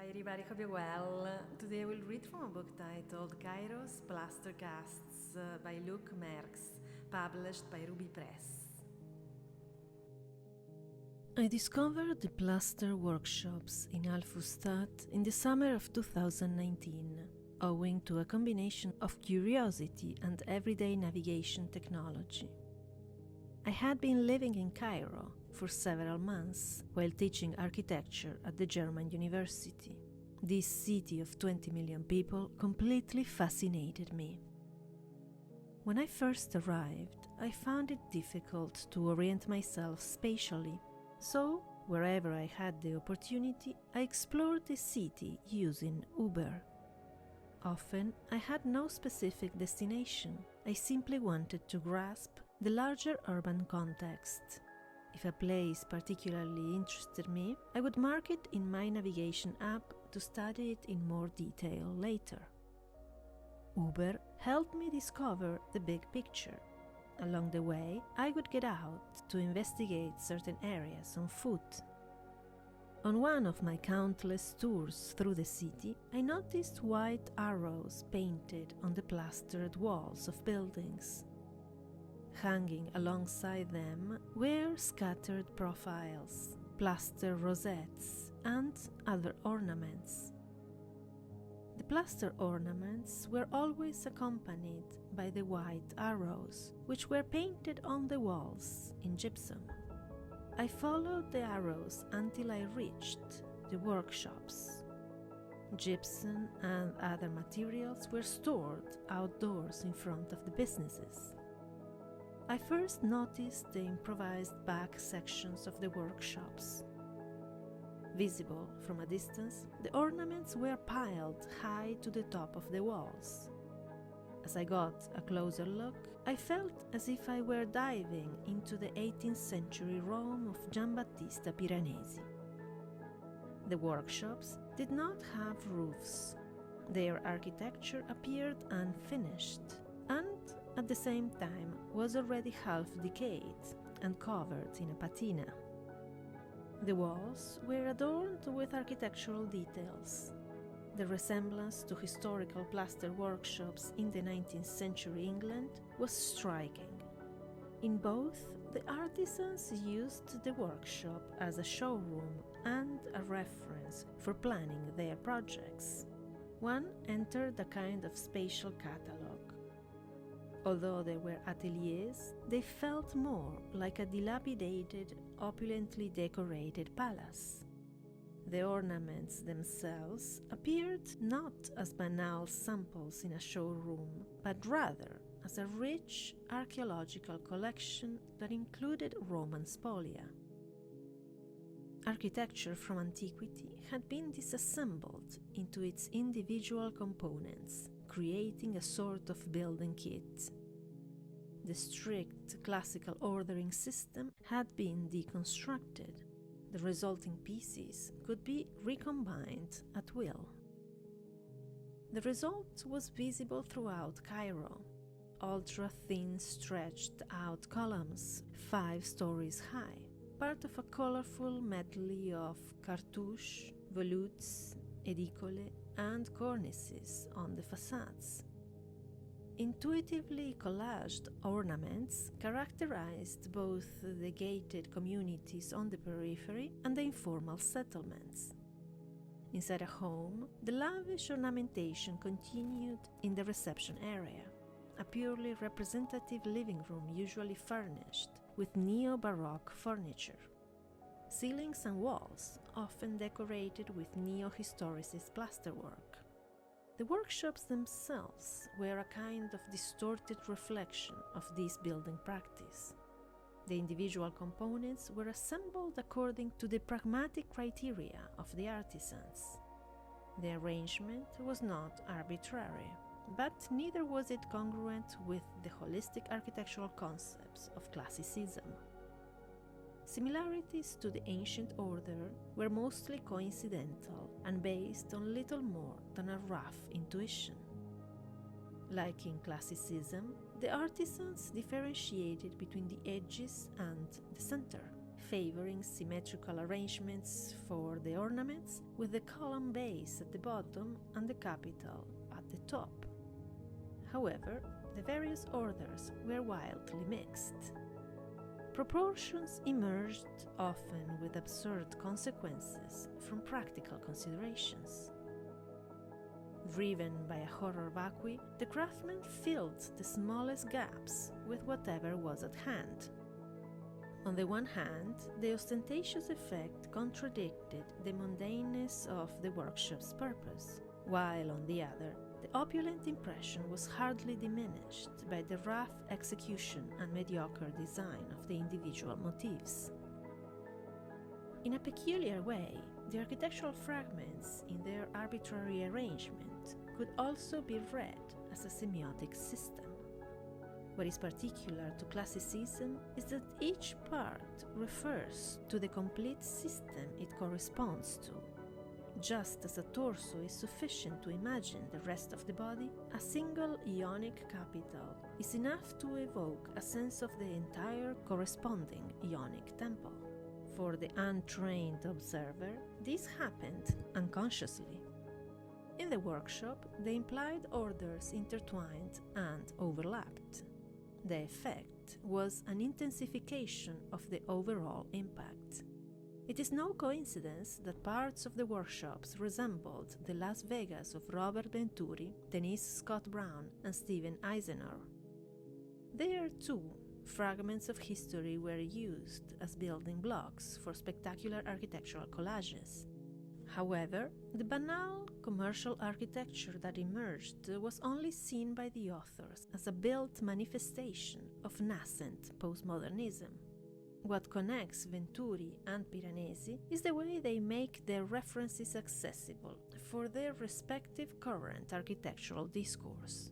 Hi everybody, hope you're well. Today I will read from a book titled Cairo's Plaster Casts by Luc Merx, published by Ruby Press. I discovered the Plaster workshops in Al Fustat in the summer of 2019, owing to a combination of curiosity and everyday navigation technology. I had been living in Cairo for several months while teaching architecture at the German university. This city of 20 million people completely fascinated me. When I first arrived, I found it difficult to orient myself spatially, so wherever I had the opportunity, I explored the city using Uber. Often, I had no specific destination. I simply wanted to grasp the larger urban context. If a place particularly interested me, I would mark it in my navigation app to study it in more detail later. Uber helped me discover the big picture. Along the way, I would get out to investigate certain areas on foot. On one of my countless tours through the city, I noticed white arrows painted on the plastered walls of buildings. Hanging alongside them were scattered profiles, plaster rosettes, and other ornaments. The plaster ornaments were always accompanied by the white arrows, which were painted on the walls in gypsum. I followed the arrows until I reached the workshops. Gypsum and other materials were stored outdoors in front of the businesses. I first noticed the improvised back sections of the workshops. Visible from a distance, the ornaments were piled high to the top of the walls. As I got a closer look, I felt as if I were diving into the 18th century Rome of Giambattista Piranesi. The workshops did not have roofs. Their architecture appeared unfinished and, at the same time, was already half decayed and covered in a patina. The walls were adorned with architectural details. The resemblance to historical plaster workshops in the 19th century England was striking. In both, the artisans used the workshop as a showroom and a reference for planning their projects. One entered a kind of spatial catalogue. Although they were ateliers, they felt more like a dilapidated, opulently decorated palace. The ornaments themselves appeared not as banal samples in a showroom, but rather as a rich archaeological collection that included Roman spolia. Architecture from antiquity had been disassembled into its individual components, creating a sort of building kit. The strict classical ordering system had been deconstructed. The resulting pieces could be recombined at will. The result was visible throughout Cairo. Ultra-thin stretched-out columns, 5 stories high, part of a colorful medley of cartouches, volutes, edicole, and cornices on the facades. Intuitively collaged ornaments characterized both the gated communities on the periphery and the informal settlements. Inside a home, the lavish ornamentation continued in the reception area, a purely representative living room usually furnished with neo-Baroque furniture. Ceilings and walls often decorated with neo-historicist plasterwork. The workshops themselves were a kind of distorted reflection of this building practice. The individual components were assembled according to the pragmatic criteria of the artisans. The arrangement was not arbitrary, but neither was it congruent with the holistic architectural concepts of classicism. Similarities to the ancient order were mostly coincidental and based on little more than a rough intuition. Like in classicism, the artisans differentiated between the edges and the center, favoring symmetrical arrangements for the ornaments with the column base at the bottom and the capital at the top. However, the various orders were wildly mixed. Proportions emerged often with absurd consequences from practical considerations. Driven by a horror vacui, the craftsmen filled the smallest gaps with whatever was at hand. On the one hand, the ostentatious effect contradicted the mundaneness of the workshop's purpose, while on the other, the opulent impression was hardly diminished by the rough execution and mediocre design of the individual motifs. In a peculiar way, the architectural fragments in their arbitrary arrangement could also be read as a semiotic system. What is particular to classicism is that each part refers to the complete system it corresponds to. Just as a torso is sufficient to imagine the rest of the body, a single ionic capital is enough to evoke a sense of the entire corresponding ionic temple. For the untrained observer, this happened unconsciously. In the workshop, the implied orders intertwined and overlapped. The effect was an intensification of the overall impact. It is no coincidence that parts of the workshops resembled the Las Vegas of Robert Venturi, Denise Scott Brown, and Steven Eisenhower. There, too, fragments of history were used as building blocks for spectacular architectural collages. However, the banal commercial architecture that emerged was only seen by the authors as a built manifestation of nascent postmodernism. What connects Venturi and Piranesi is the way they make their references accessible for their respective current architectural discourse.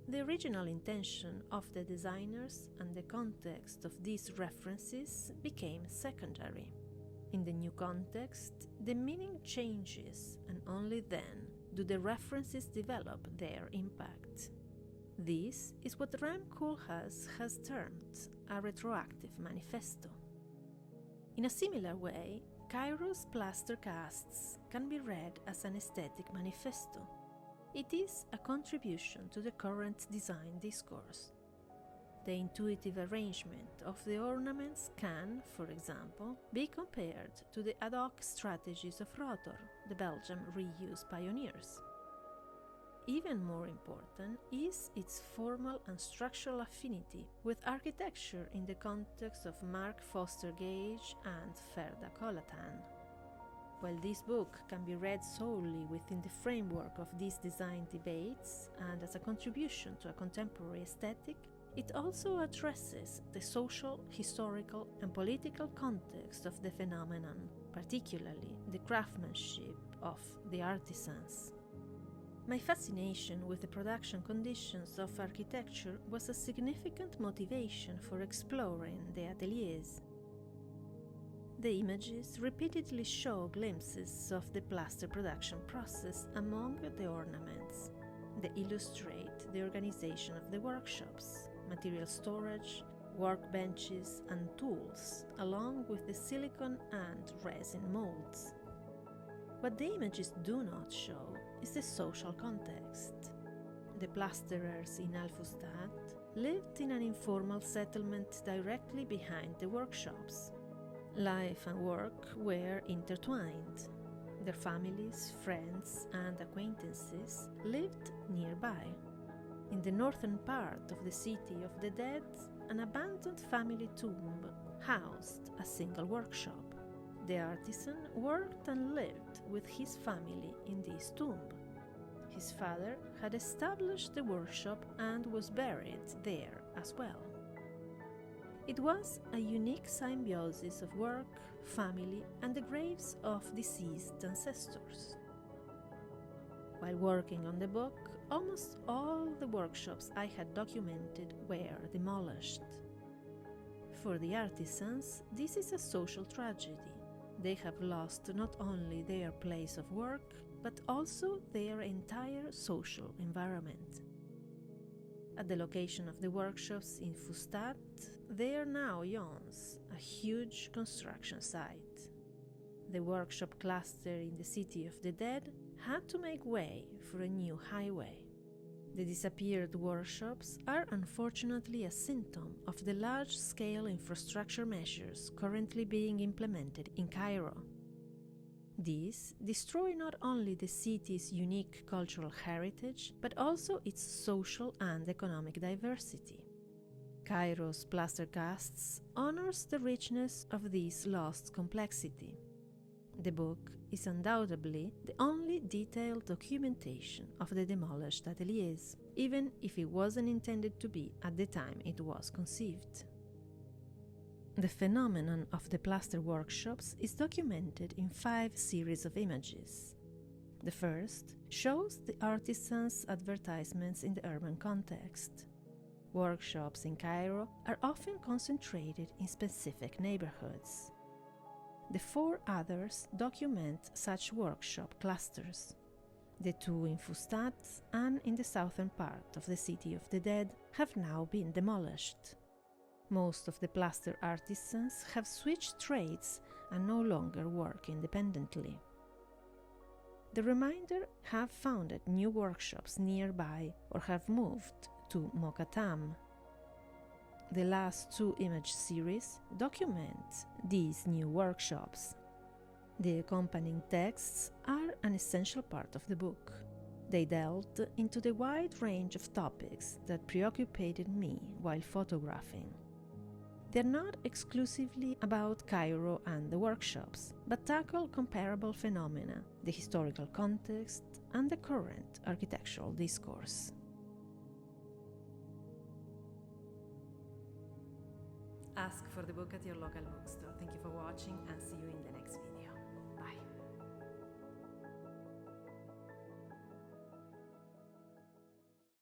The original intention of the designers and the context of these references became secondary. In the new context, the meaning changes, and only then do the references develop their impact. This is what Rem Koolhaas has termed a retroactive manifesto. In a similar way, Cairo's plaster casts can be read as an aesthetic manifesto. It is a contribution to the current design discourse. The intuitive arrangement of the ornaments can, for example, be compared to the ad hoc strategies of Rotor, the Belgian reuse pioneers. Even more important is its formal and structural affinity with architecture in the context of Mark Foster Gage and Ferda Colatan. While this book can be read solely within the framework of these design debates and as a contribution to a contemporary aesthetic, it also addresses the social, historical, and political context of the phenomenon, particularly the craftsmanship of the artisans. My fascination with the production conditions of architecture was a significant motivation for exploring the ateliers. The images repeatedly show glimpses of the plaster production process among the ornaments. They illustrate the organization of the workshops, material storage, workbenches, and tools, along with the silicon and resin molds. What the images do not show is the social context. The plasterers in Alfustat lived in an informal settlement directly behind the workshops. Life and work were intertwined. Their families, friends, and acquaintances lived nearby. In the northern part of the city of the dead, an abandoned family tomb housed a single workshop. The artisan worked and lived with his family in this tomb. His father had established the workshop and was buried there as well. It was a unique symbiosis of work, family, and the graves of deceased ancestors. While working on the book, almost all the workshops I had documented were demolished. For the artisans, this is a social tragedy. They have lost not only their place of work, but also their entire social environment. At the location of the workshops in Fustat, there now yawns a huge construction site. The workshop cluster in the City of the Dead had to make way for a new highway. The disappeared workshops are unfortunately a symptom of the large-scale infrastructure measures currently being implemented in Cairo. These destroy not only the city's unique cultural heritage, but also its social and economic diversity. Cairo's Plaster casts honors the richness of this lost complexity. The book is undoubtedly the only detailed documentation of the demolished ateliers, even if it wasn't intended to be at the time it was conceived. The phenomenon of the plaster workshops is documented in 5 series of images. The first shows the artisans' advertisements in the urban context. Workshops in Cairo are often concentrated in specific neighborhoods. The 4 others document such workshop clusters. The 2 in Fustat and in the southern part of the City of the Dead have now been demolished. Most of the plaster artisans have switched trades and no longer work independently. The remainder have founded new workshops nearby or have moved to Mokatam. The last 2 image series document these new workshops. The accompanying texts are an essential part of the book. They delved into the wide range of topics that preoccupied me while photographing. They're not exclusively about Cairo and the workshops, but tackle comparable phenomena, the historical context, and the current architectural discourse. Ask for the book at your local bookstore. Thank you for watching and see you in the next video.